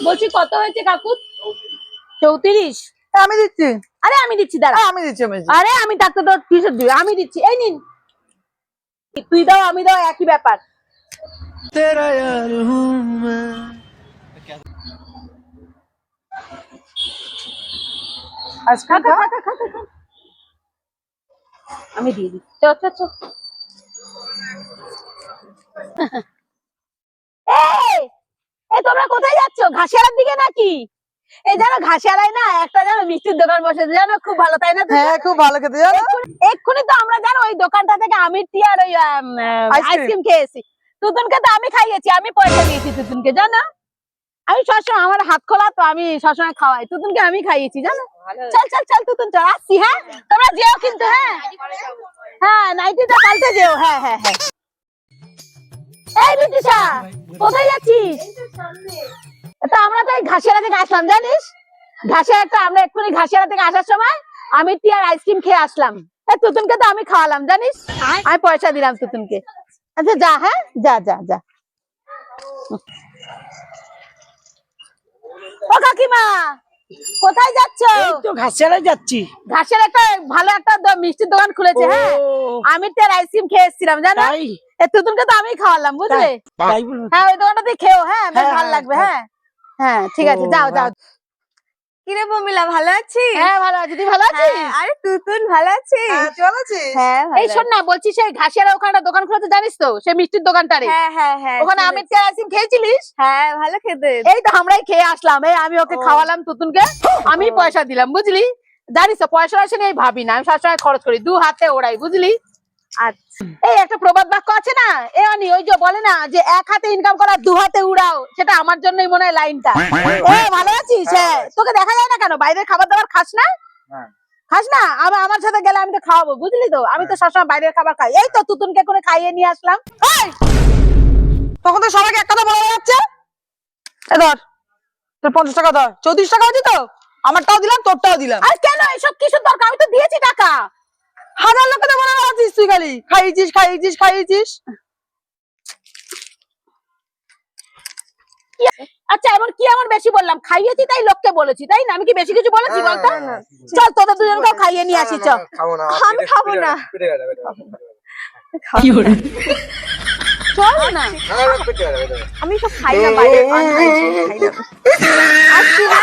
বলছি কত হয়েছে কাকু? 34। আমি দিচ্ছি। আরে আমি দিচ্ছি, দাঁড়া। আমি দিচ্ছি। আরে আমি ডাক্তার তো কিসের দিবে, আমি দিচ্ছি। এই নিন, তুই দাও আমি দাও, একই ব্যাপার। तेरा यार हूँ मैं। আইসক্রিম খা। আমি দিয়ে দিচ্ছি। চল চল চল। এই এই তোমরা কোথায় যাচ্ছ? ঘাসিয়ারার দিকে নাকি? এই জানো ঘাসিয়ারায় না একটা জানো মিষ্টির দোকান বসেছে, জানো খুব ভালো, তাই না? হ্যাঁ খুব ভালো খেতে জানো। এক্ষুনি তো আমরা জানো ওই দোকানটা থেকে আমির টিয়ার ওই আইসক্রিম খেয়েছি। তুতুনকে তো আমি খাইয়েছি, আমি পয়সা দিয়েছি তুতুনকে, জানো? আমি সবসময় আমার হাত খোলা তো, আমি সবসময় খাওয়াই। তুতুনকে আমি খাইয়েছি, জানো? চল চল চল তুতুন চল, আসছি। হ্যাঁ তোমরা যেও কিন্তু। হ্যাঁ হ্যাঁ নাইটিটা পাল্টে যেও। হ্যাঁ হ্যাঁ হ্যাঁ। এই বিটিশা কোথায় যাচ্ছিস? তা আমরা তো এই ঘাসিয়ারা থেকে আসলাম, জানিস? ঘাসিয়ারা আমরা এক্ষুনি ঘাসিয়ারা থেকে আসার সময় আমি টিয়ার আইসক্রিম খেয়ে আসলাম। তুতুনকে তো আমি খাওয়ালাম, জানিস? আমি পয়সা দিলাম তুতুনকে। আচ্ছা যা, হ্যাঁ যা যা যা। ও কাকিমা কোথায় যাচ্ছ? তো ঘাসিয়ারায় যাচ্ছি। ঘাসের একটা ভালো একটা মিষ্টির দোকান খুলেছে। হ্যাঁ আমি টিয়ার আইসক্রিম খেয়ে এসেছিলাম, জানো? তুতুনকে তো আমি খাওয়ালাম, বুঝলে? হ্যাঁ ওই দোকানটা দিয়ে খেও। হ্যাঁ বেশ ভালো লাগবে। হ্যাঁ হ্যাঁ ঠিক আছে, যাও যাও। কিরে প্রমিলা, ভালো আছিস? হ্যাঁ ভালো আছি, তুই ভালো আছিস? আরে তুতুন ভালো আছিস? তুই ভালো আছিস? হ্যাঁ এই শোন না, বলছি সেই ঘাসিয়ারা ওখানে দোকান খুলেছে, জানিস তো? সেই মিষ্টির দোকানটারে হ্যাঁ হ্যাঁ হ্যাঁ ওখানে আমি টিয়ার আইসক্রিম খেয়েছিলিস? হ্যাঁ ভালো খেতে। এই তো আমরাই খেয়ে আসলাম। এই আমি ওকে খাওয়ালাম তুতুনকে, আমি পয়সা দিলাম, বুঝলি? জানিস তো পয়সা নিয়ে ভাবি না, আমি সবসময় খরচ করি, 2 হাতে ওড়াই, বুঝলি? আচ্ছা এই একটা প্রবাদ বাক্য আছে না, ওই যে বলে না যে 1 হাতে ইনকাম করা 2 হাতে উড়াও, সেটা আমার জন্যই মনে হয় লাইনটা। ভালো আছিস? হ্যাঁ তোকে দেখা যায় না কেন? বাইরের খাবার দাবার খাস না? খাস না? আমার সাথে গেলে আমি তো খাওয়াবো, বুঝলি তো? আমি তো সবসময় বাইরের খাবার খাই। এই তো তুতুনকে করে খাইয়ে নিয়ে আসলাম। তখন তো সবাইকে এক কথা বলা যাচ্ছে। ধর তোর 50 টাকা ধর, 34 টাকা আছে তো, আমারটাও দিলাম তোরটাও দিলাম। আর কেন এসব কিসের দরকার? আমি তো দিয়েছি টাকা। 1000 লোককে বলা আছিস তুই, খালি খাইয়েছিস। আচ্ছা এমন কি এমন বেশি বললাম? খাইয়েছি তাই লোককে বলেছি, তাই না? আমি কি বেশি কিছু বলেছি বলতো? চল তোদের দুজনকেও খাইয়ে নিয়ে আসি, চল। আমি খাবো না। চল না। আমি সব খাই না, বাইরে খাই না। আসছি না।